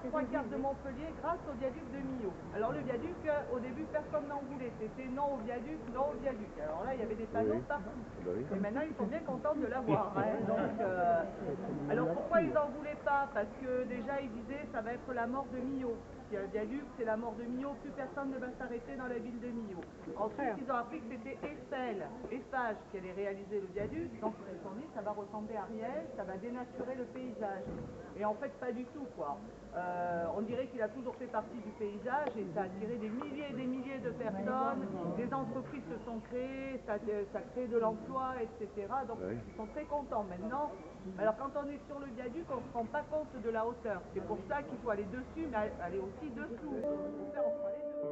trois quarts de Montpellier grâce au viaduc de Millau. Alors le viaduc, au début, personne n'en voulait. C'était non au viaduc, non au viaduc. Alors là, il y avait des panneaux partout. Et maintenant, ils sont bien contents de l'avoir. Hein. Donc, alors pourquoi ils n'en voulaient pas? Parce que déjà, ils disaient ça va être la mort de Millau. Si un viaduc, c'est la mort de Millau, plus personne ne va s'arrêter dans la ville de Millau. Ensuite, ils ont appris que c'était Eiffage qui allait réaliser le viaduc. Donc ils se sont dit ça va ressembler à rien, ça va dénaturer le paysage. Et en fait, pas du tout, quoi. On dirait qu'il a toujours fait partie du paysage et ça a attiré des milliers et des milliers de personnes. Des entreprises se sont créées, ça crée de l'emploi, etc. Donc ils sont très contents maintenant. Alors quand on est sur le viaduc, on ne se rend pas compte de la hauteur. C'est pour ça qu'il faut aller dessus, mais aller aussi dessous. Pour faire, on fera les deux.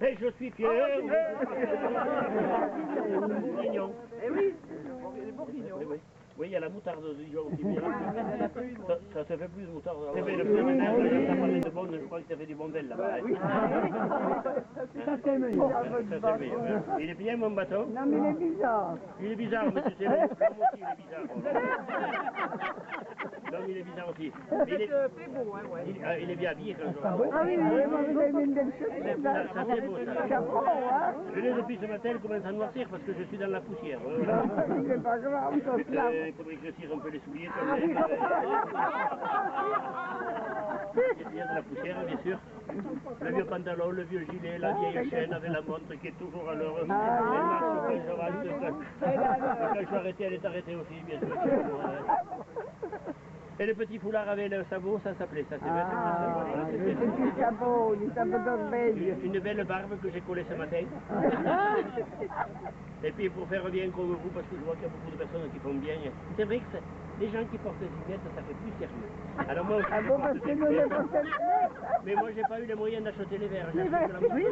Et je suis fier. Bourguignon. Eh oui, les bourguignons. Oui, il y a la moutarde du jour aussi. Ça fait plus de moutarde. C'est fait le plus maintenant, ça parlait de bonne, je crois que ça fait du bondel là-bas. Ça c'est meilleur. Il est bien mon bateau? Non mais il est bizarre. Il est bizarre, mais c'est l'homme aussi, il est bizarre. L'homme, il est bizarre aussi. C'est beau, hein, ouais. Il est bien habillé quand je Ah oui, vraiment, vous avez une belle chaussette. Ça c'est beau ça. Chapeau, hein. Je l'ai depuis ce matin, il commence à noircir parce que je suis dans la poussière. C'est pas grave, ça se lave. Il faudrait que je tire un peu les souliers quand même. Il y a de la poussière, bien sûr. Le vieux pantalon, le vieux gilet, la vieille chaîne avec la montre qui est toujours à l'heure. Quand je suis arrêté, elle est arrêtée aussi, bien sûr. Et le petit foulard avec le sabot, ça s'appelait ça. Le petit sabot, les sabots d'orbeille. Une belle barbe que j'ai collée ce matin. Et puis pour faire bien comme vous, parce que je vois qu'il y a beaucoup de personnes qui font bien. C'est vrai que les gens qui portent des lunettes, ça fait plus sérieux. Alors moi, Ah bon, parce que nous les portons. mais moi, j'ai pas eu les moyens d'acheter les verres. Les verres, oui,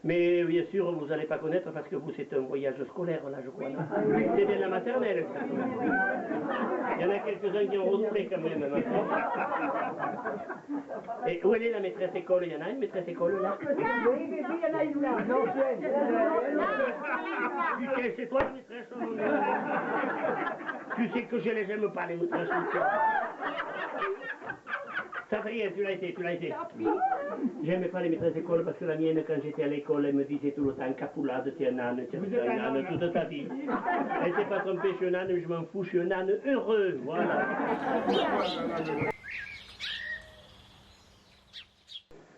mais bien sûr, vous n'allez pas connaître parce que vous, c'est un voyage scolaire, là, je crois. C'est bien la maternelle. Il y en a quelques-uns qui ont redoublé quand même. Et où elle est la maîtresse école? Il y en a une maîtresse école là? oui, mais il y en a une là. Non, Michel, c'est toi la maîtresse? Tu sais que je les aime pas, les maîtresses. Ça fait rien, tu l'as été. J'aimais pas les maîtresses d'école parce que la mienne, quand j'étais à l'école, elle me disait tout le temps, Capoulade, tu es un âne toute ta vie. Elle s'est pas trompée, je suis un âne, je m'en fous, je suis un âne heureux, voilà.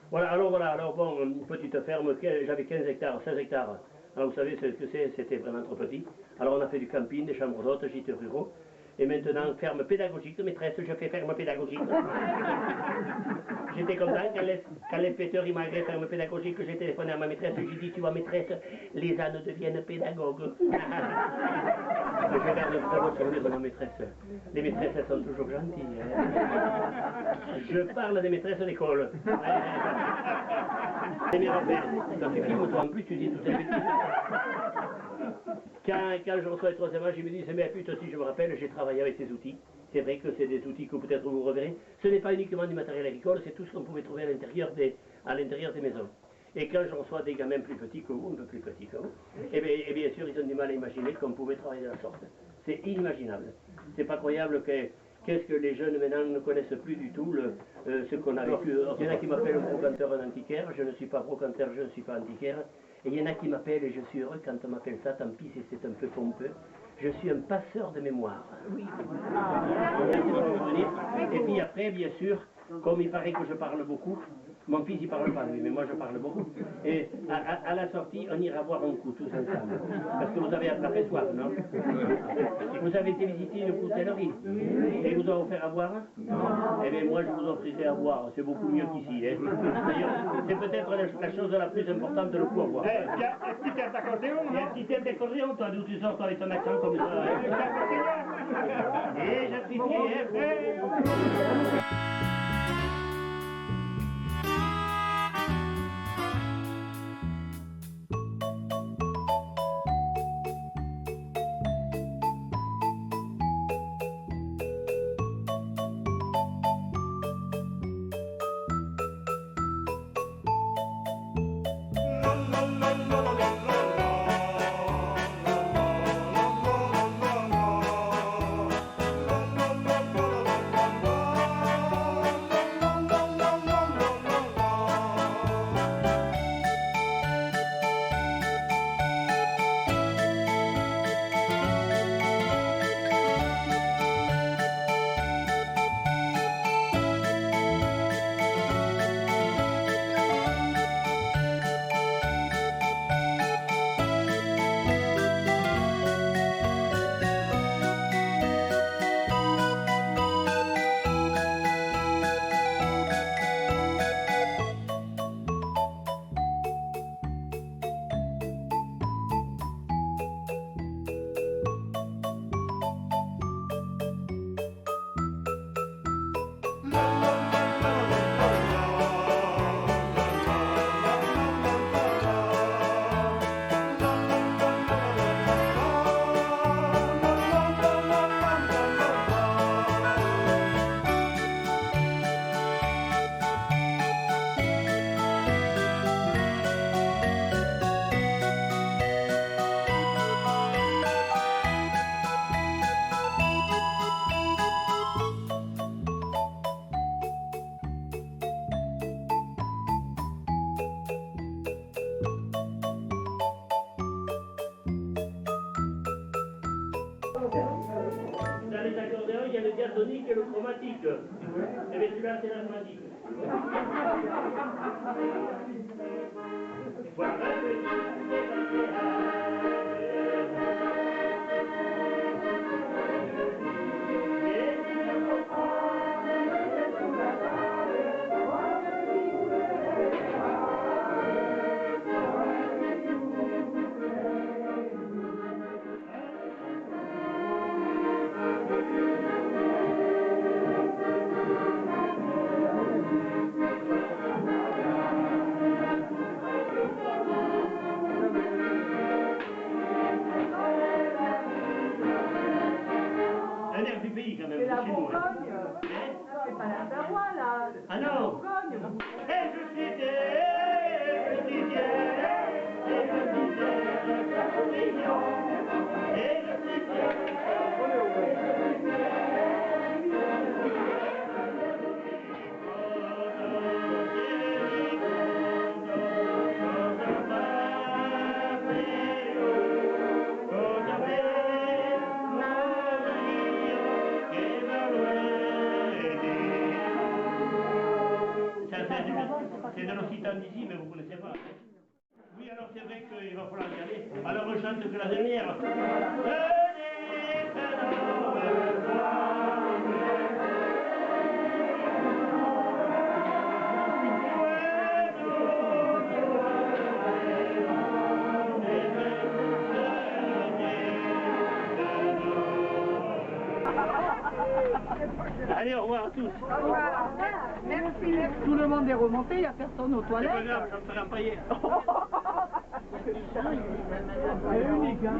Voilà, alors bon, une petite ferme, j'avais 15 hectares, 16 hectares. Alors vous savez ce que c'est, c'était vraiment trop petit. Alors on a fait du camping, des chambres d'hôtes, gîtes ruraux. Et maintenant, ferme pédagogique, maîtresse, je fais ferme pédagogique. J'étais content quand l'inspecteur m'a agréé ferme pédagogique, j'ai téléphoné à ma maîtresse, j'ai dit, tu vois maîtresse, les ânes deviennent pédagogues. Je garde le très beau souvenir de ma maîtresse. Les maîtresses, elles sont toujours gentilles. Je parle des maîtresses d'école. Et mes repères, ça fait film, toi en plus, tu dis tout ça. quand je reçois les 3e âge, ils me disent, mais putain, si je me rappelle, j'ai travaillé avec ces outils. C'est vrai que c'est des outils que peut-être vous reverrez. Ce n'est pas uniquement du matériel agricole, c'est tout ce qu'on pouvait trouver à l'intérieur des maisons. Et quand je reçois des gamins plus petits que vous, un peu plus petits que vous, et bien sûr, ils ont du mal à imaginer qu'on pouvait travailler de la sorte. C'est inimaginable. C'est pas croyable que... Qu'est-ce que les jeunes maintenant ne connaissent plus du tout ce qu'on a vécu. Il y en a qui m'appellent un brocanteur, un antiquaire. Je ne suis pas brocanteur, je ne suis pas antiquaire. Et il y en a qui m'appellent, et je suis heureux quand on m'appelle ça, tant pis si c'est un peu pompeux. Je suis un passeur de mémoire. Oui. Et puis après, bien sûr, comme il paraît que je parle beaucoup, mon fils il parle pas lui, mais moi je parle beaucoup. Et à la sortie, on ira boire un coup tous ensemble. Parce que vous avez attrapé soif, non? Vous avez été visiter une coutellerie et vous ont offert à boire? Non. Eh bien moi je vous offrirai à boire, c'est beaucoup mieux qu'ici. Hein. D'ailleurs, c'est peut-être la chose la plus importante de le coup à boire. Est-ce que tu as d'accordéon, non? Un petit air d'accordéon, toi, d'où tu sors toi, avec ton accent comme ça. Hein. Et je suis fier. Dans les accordéons, il y a le diatonique et le chromatique. Et bien celui-là, c'est la chromatique. Voilà. C'est la Bourgogne. C'est pas la Savoie, là. Ah non. La Bourgogne. Et je suis c'est de l'Occitan d'ici, mais vous ne connaissez pas. Oui, alors c'est vrai qu'il va falloir y aller. Alors on chante que la dernière. Allez, au revoir à tous. Au revoir. Merci. Tout le monde est remonté, il n'y a personne aux toilettes. C'est pas grave, ça me fera empailler. C'est unique, hein.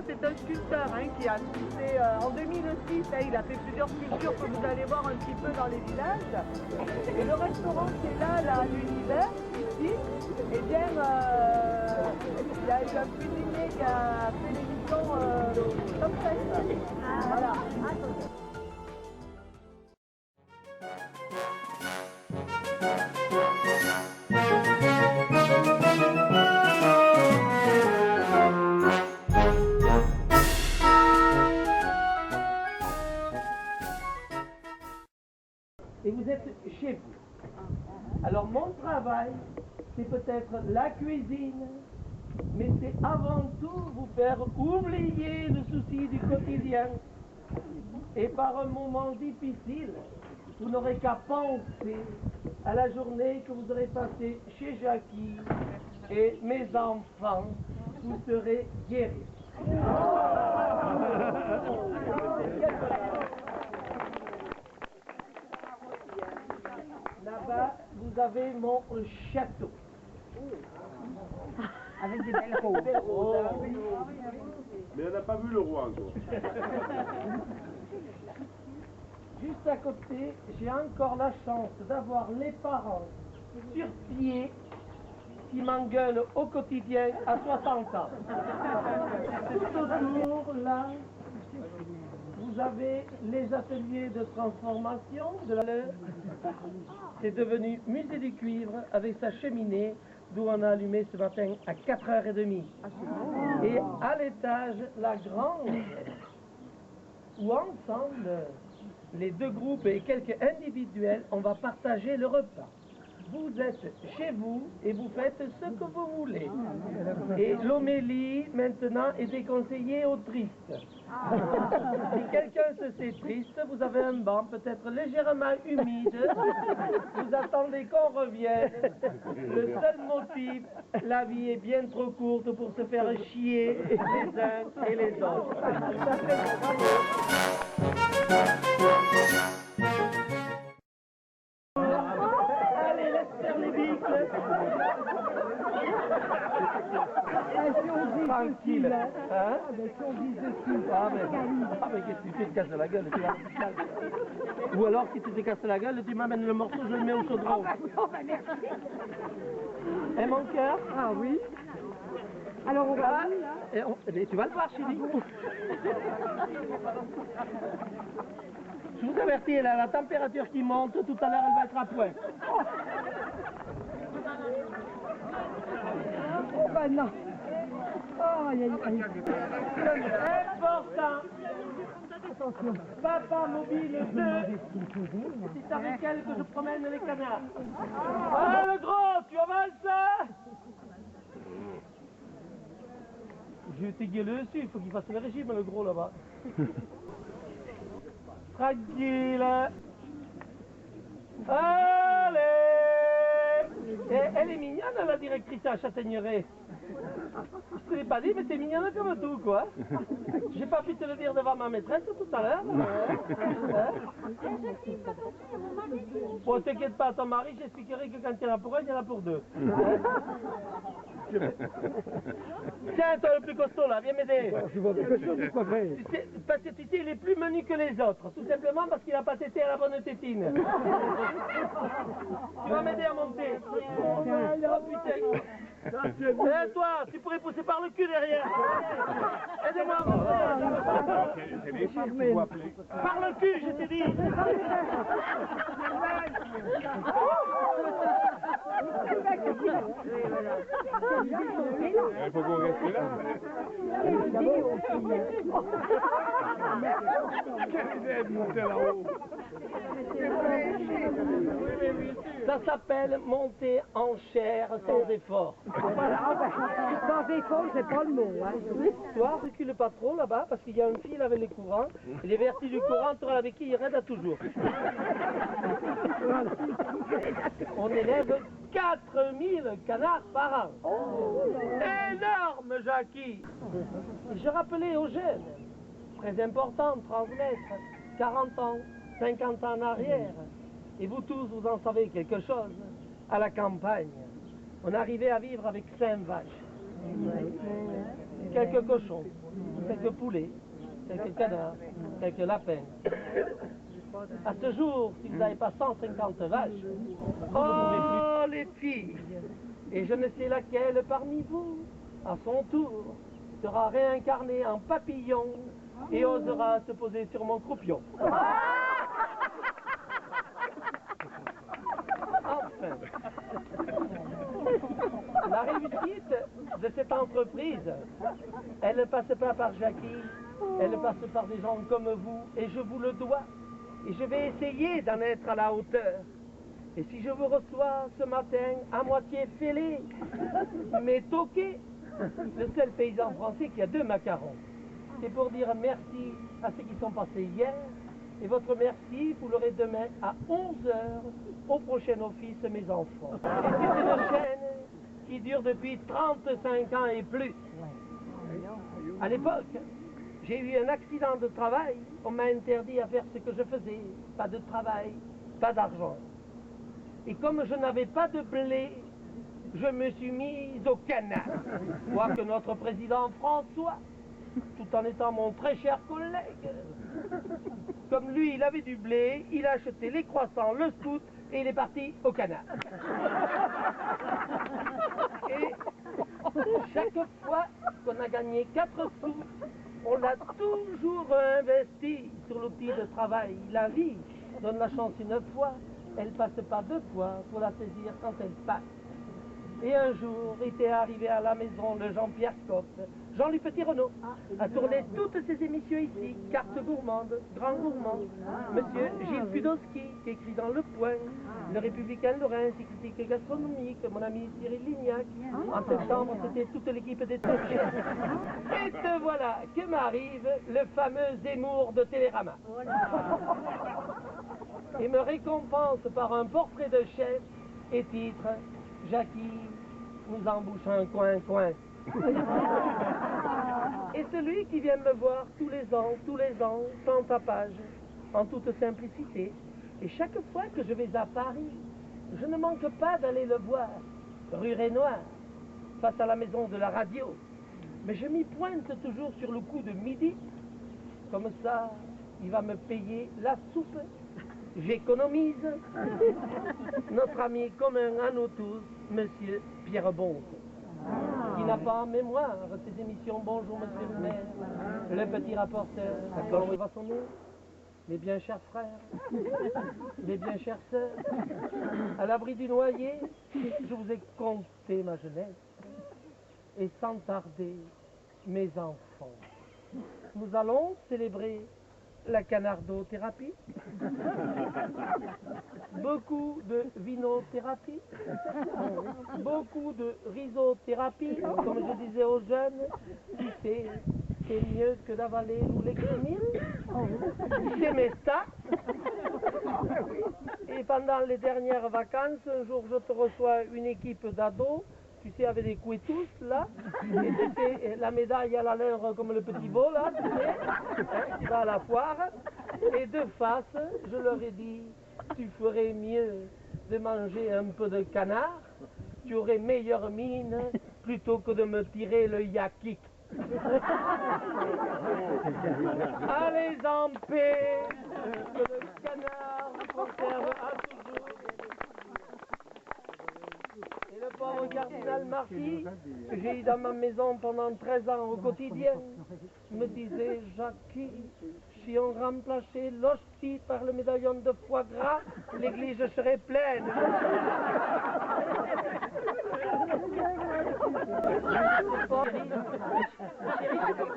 C'est un sculpteur qui a sculpté en 2006, il a fait plusieurs sculptures que vous allez voir un petit peu dans les villages. Et le restaurant qui est là à l'univers, ici, eh bien, il y a eu un cuisinier qui a fait l'émission Top Chef. Voilà. Et vous êtes chez vous. Alors mon travail, c'est peut-être la cuisine, mais c'est avant tout vous faire oublier le souci du quotidien. Et par un moment difficile, vous n'aurez qu'à penser à la journée que vous aurez passée chez Jackie et mes enfants, vous serez guéris. Là-bas, vous avez mon château. Avec des belles roses. Mais on n'a pas vu le roi encore. Juste à côté, j'ai encore la chance d'avoir les parents sur pied qui m'engueulent au quotidien à 60 ans. Tout autour, là, vous avez les ateliers de transformation de la leurre. C'est devenu musée du cuivre avec sa cheminée d'où on a allumé ce matin à 4h30. Et à l'étage, la grange où ensemble, les deux groupes et quelques individuels, on va partager le repas. Vous êtes chez vous et vous faites ce que vous voulez. Et l'homélie, maintenant, est déconseillée aux tristes. Si quelqu'un se sait triste, vous avez un banc peut-être légèrement humide. Vous attendez qu'on revienne. Le seul motif, la vie est bien trop courte pour se faire chier les uns et les autres. Allez, laisse faire les bicles. Tranquille. Hein? Mais qu'est-ce que tu te casses la gueule, tu vas. Ou alors, si tu te casses la gueule, tu m'amènes le morceau, je le mets au chaudron. Et mon cœur? Ah oui. Alors on va où, là? Et tu vas le voir, chérie. Je vous avertis, elle a la température qui monte, tout à l'heure elle va être à point. Oh bah non. Oh, aïe, aïe, aïe. Important. Attention. Papa mobile 2. C'est avec elle que je promène les canards. Ah, le gros, tu avales ça? Je vais t'égueuler dessus, il faut qu'il fasse le régime, le gros, là-bas. Tranquille. Allez. Et elle est mignonne, la directrice à Châtaigneraie. Je te l'ai pas dit, mais t'es mignonne comme tout, quoi. J'ai pas pu te le dire devant ma maîtresse tout à l'heure. Bon, t'inquiète pas, ton mari, j'expliquerai que quand il y en a pour un, il y en a pour deux. Tiens, toi le plus costaud là, viens m'aider. Parce que tu sais, il est plus menu que les autres, tout simplement parce qu'il n'a pas tété à la bonne tétine. Tu vas m'aider à monter. Oh putain. Et toi, tu pourrais pousser par le cul derrière. Aidez-moi à pousser. C'est bien sûr qu'il faut appeler. Par le cul, je t'ai dit. Il faut qu'on reste là. Quelle idée de monter là-haut. Ça s'appelle monter en chair sans effort. Sans effort, c'est pas le mot. Hein. Toi, recule pas trop là-bas parce qu'il y a un fil avec les courants. Et les vertus du courant, tu auras la béquille raide à toujours. On élève 4000 canards par an. Énorme, Jackie. Et je rappelais aux jeunes, très important de transmettre 40 ans, 50 ans en arrière. Et vous tous, vous en savez quelque chose. À la campagne, on arrivait à vivre avec 5 vaches, quelques cochons, quelques poulets, quelques canards, quelques lapins. À ce jour, si vous n'avez pas 150 vaches, oh les filles, et je ne sais laquelle parmi vous, à son tour, sera réincarnée en papillon et osera se poser sur mon croupion. Enfin, la réussite de cette entreprise, elle ne passe pas par Jackie, elle passe par des gens comme vous, et je vous le dois. Et je vais essayer d'en être à la hauteur. Et si je vous reçois ce matin à moitié fêlé, mais toqué, le seul paysan français qui a 2 macarons, c'est pour dire merci à ceux qui sont passés hier. Et votre merci, vous l'aurez demain à 11h au prochain office, mes enfants. Et c'est une chaîne qui dure depuis 35 ans et plus. À l'époque, j'ai eu un accident de travail. On m'a interdit à faire ce que je faisais. Pas de travail, pas d'argent. Et comme je n'avais pas de blé, je me suis mise au canard. Quoique notre président François, tout en étant mon très cher collègue, comme lui, il avait du blé, il a acheté les croissants, le scout, et il est parti au canard. Et chaque fois qu'on a gagné 4 sous, on l'a toujours investi sur l'outil de travail. La vie donne la chance une fois, elle passe pas 2 fois pour la saisir quand elle passe. Et un jour, était arrivé à la maison le Jean-Pierre Coff, Jean-Louis Petit-Renaud, a tourné toutes ses émissions ici, Carte gourmande, Grand gourmand, Monsieur Gilles Pudowski, qui écrit dans Le Point, Le Républicain Lorrain, qui critique gastronomique, mon ami Cyril Lignac. En septembre, c'était toute l'équipe des Têtes. Et te voilà que m'arrive le fameux Zemmour de Télérama. Et me récompense par un portrait de chef et titre Jackie nous embouche un coin. Et celui qui vient me voir tous les ans, sans tapage, en toute simplicité, et chaque fois que je vais à Paris, je ne manque pas d'aller le voir, rue Renoir, face à la maison de la radio. Mais je m'y pointe toujours sur le coup de midi, comme ça, il va me payer la soupe. J'économise. Notre ami commun à nous tous, Monsieur Pierre Bonte, qui n'a pas en mémoire ses émissions Bonjour Monsieur le maire, Le Petit Rapporteur, la cloche va sonner, mes bien chers frères, mes bien chères sœurs, à l'abri du noyer, je vous ai conté ma jeunesse, et sans tarder, mes enfants. Nous allons célébrer la canardothérapie, beaucoup de vinothérapie, beaucoup de rhizothérapie, comme je disais aux jeunes, tu sais, c'est mieux que d'avaler l'oulexomil, c'est Mesta. Et pendant les dernières vacances, un jour je te reçois une équipe d'ados, tu sais, avec des couetous, là, et tu sais, la médaille à la lèvre comme le petit veau, là, tu sais, hein, qui va à la foire, et de face, je leur ai dit, tu ferais mieux de manger un peu de canard, tu aurais meilleure mine, plutôt que de me tirer le yakik. Allez en paix, que le canard vous conserve à toujours. Et le pauvre garçon cardinal Marty, que j'ai eu dans ma maison pendant 13 ans au quotidien, me disait « Jackie, si on remplaçait l'hostie par le médaillon de foie gras, l'église serait pleine. »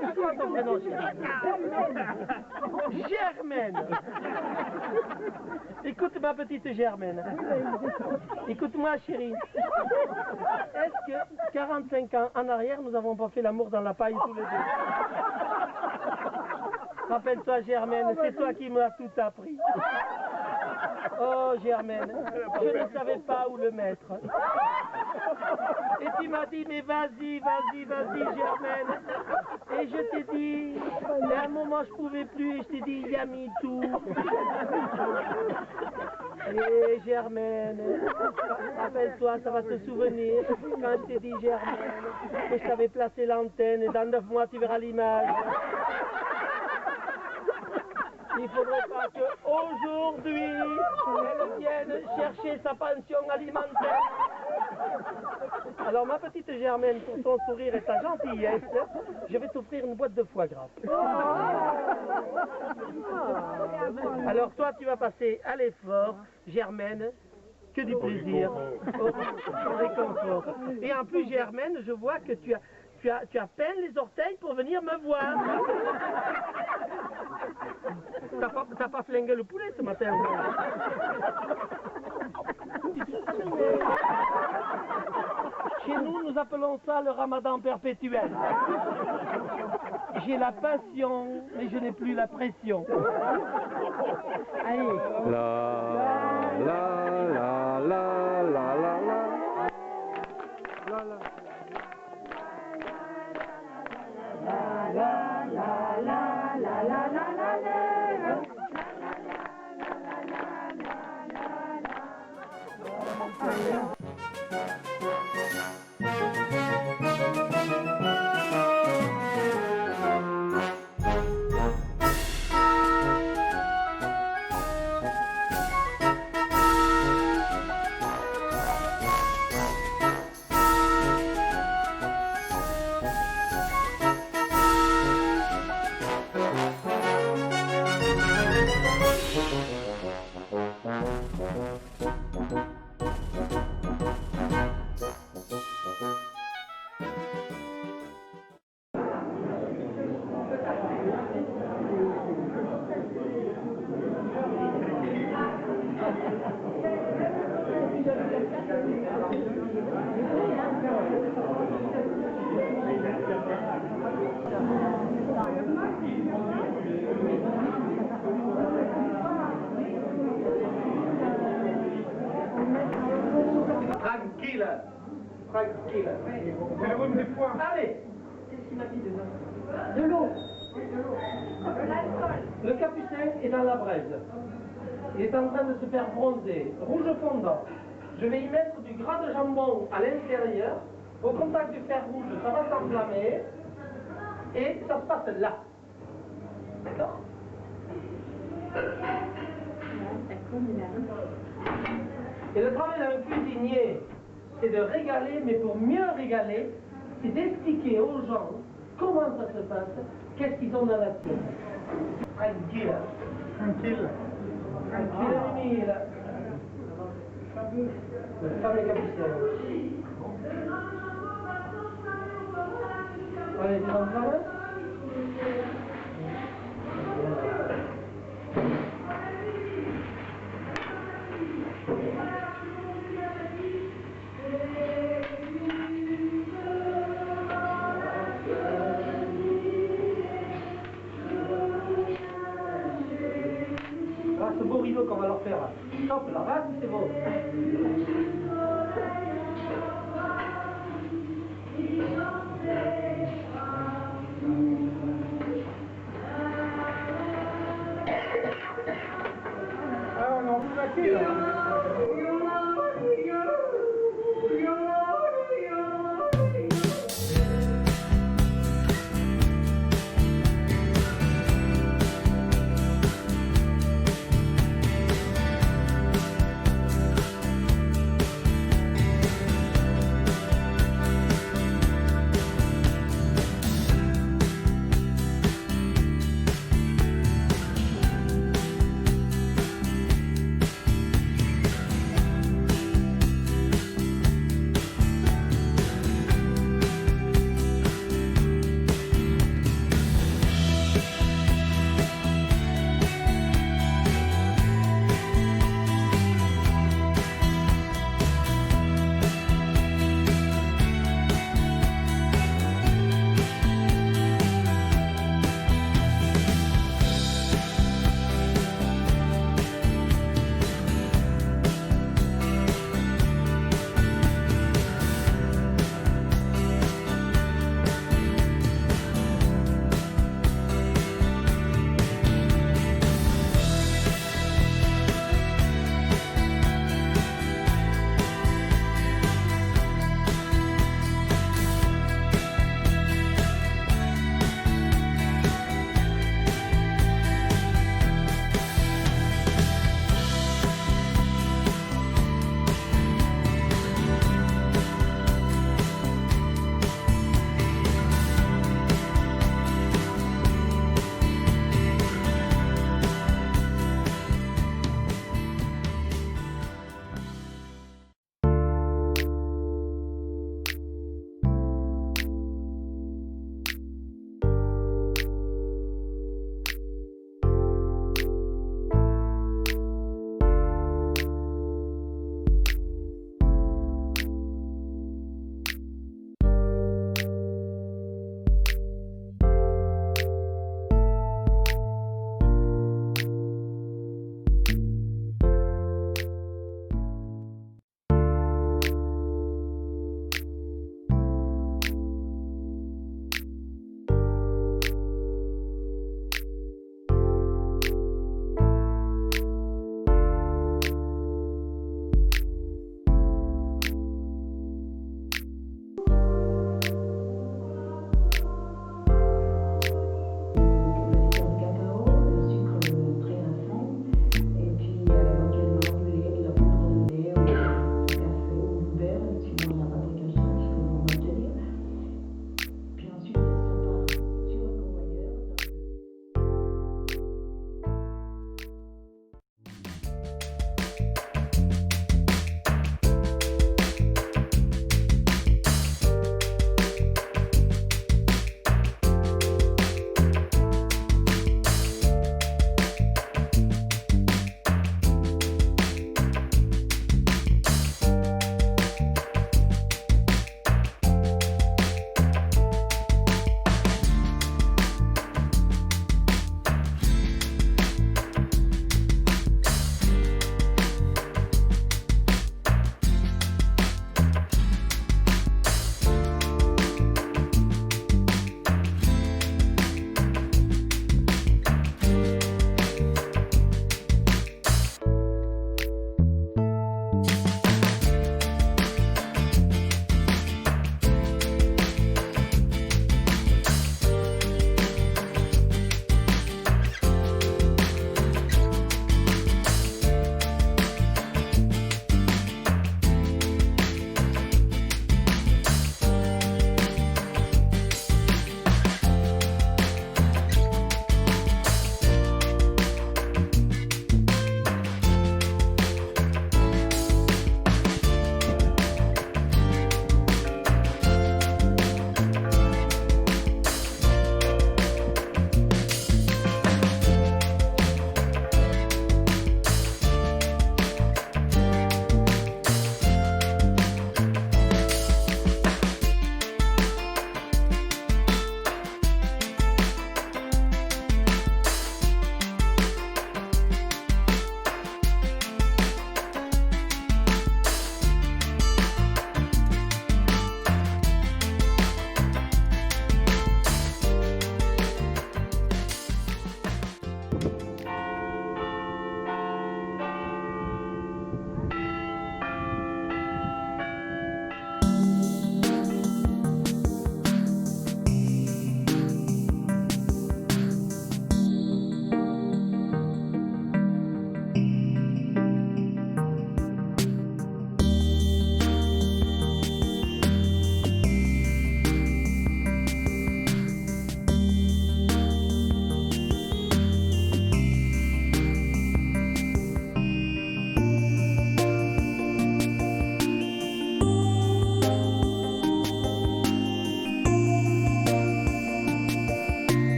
C'est quoi ton prénom, chérie? Germaine. Écoute ma petite Germaine. Écoute-moi, chérie. Est-ce que 45 ans en arrière, nous n'avons pas fait l'amour dans la paille tous les deux? Rappelle-toi, Germaine, c'est toi qui m'as tout appris. Oh, Germaine, je ne savais pas où le mettre. Et tu m'as dit, mais vas-y, vas-y, vas-y, Germaine. Et je t'ai dit, et à un moment je pouvais plus, et je t'ai dit, il y a mis tout. Et Germaine, rappelle-toi, ça va te souvenir, quand je t'ai dit, Germaine, que je t'avais placé l'antenne, et dans 9 mois tu verras l'image. Il ne faudrait pas qu'aujourd'hui, elle vienne chercher sa pension alimentaire. Alors, ma petite Germaine, pour ton sourire et ta gentillesse, je vais t'offrir une boîte de foie gras. Alors, toi, tu vas passer à l'effort, Germaine, que du plaisir, au réconfort. Et en plus, Germaine, je vois que tu as peine les orteils pour venir me voir. T'as pas flingué le poulet ce matin? Chez nous, nous appelons ça le ramadan perpétuel. J'ai la passion, mais je n'ai plus la pression. Allez. Tranquille. Tranquille. C'est le rhume des foins. Allez. Qu'est-ce qu'il m'a dit dedans? De l'eau. Le capucin est dans la braise. Il est en train de se faire bronzer, rouge fondant. Je vais y mettre du gras de jambon à l'intérieur. Au contact du fer rouge, ça va s'enflammer. Et ça se passe là. D'accord? Et le travail d'un cuisinier, c'est de régaler, mais pour mieux régaler, c'est d'expliquer aux gens comment ça se passe, qu'est-ce qu'ils ont dans la tête. Tranquille. Tranquille. Tranquille. Femme les capucins. Allez, tu vas me faire? Ce beau rideau qu'on va leur faire. Top, la race, c'est bon. Ah, on en fout la quille, là.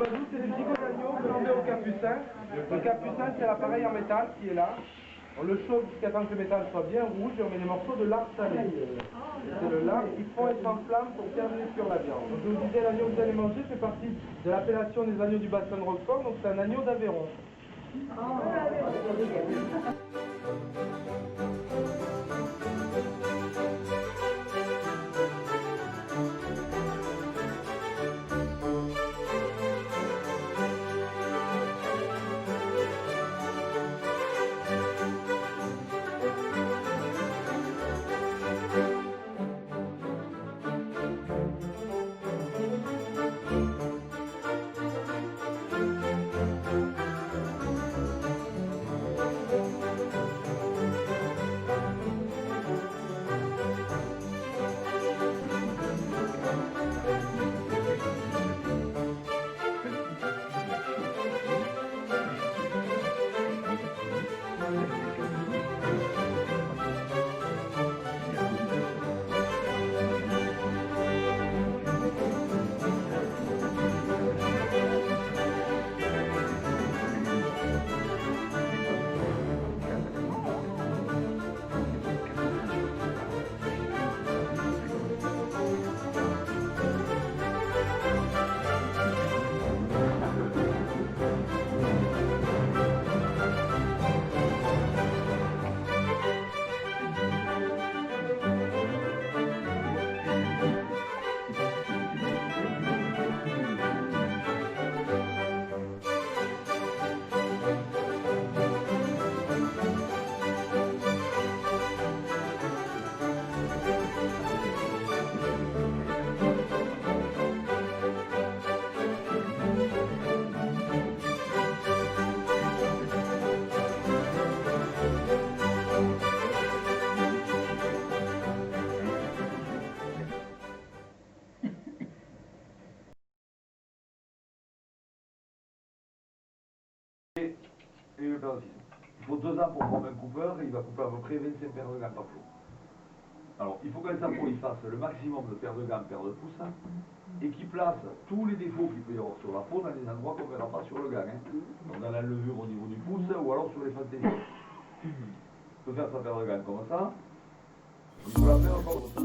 L'oiseau, c'est du gigot d'agneau que l'on met au capucin. Le capucin, c'est l'appareil en métal qui est là. On le chauffe jusqu'à temps que le métal soit bien rouge et on met des morceaux de lard salé. C'est le lard qui fond et s'enflamme pour terminer sur la viande. Donc, je vous disais, l'agneau que vous allez manger fait partie de l'appellation des agneaux du bassin de Roquefort, donc c'est un agneau d'Aveyron. Et le père de 6. Il faut 2 ans pour former un coupeur et il va couper à peu près 25 paires de gants par jour. Alors, il faut qu'un sapot il fasse le maximum de paires de gants, paires de pouces, et qu'il place tous les défauts qu'il peut y avoir sur la peau dans les endroits qu'on ne verra pas sur le gant. Donc dans la levure au niveau du pouce ou alors sur les fantaisies. Il peut faire sa paire de gants comme ça. Il faut la faire comme ça.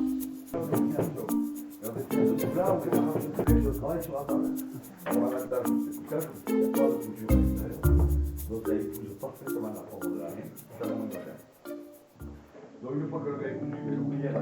Et en destination là, on fait je travaille sur la table. Alors l'avantage, c'est que il n'y a pas de couture à l'extérieur. Donc là, il épouse parfaitement la forme de la main, ça va moins cher. Donc une fois que le gars est cousu, il est oublié à la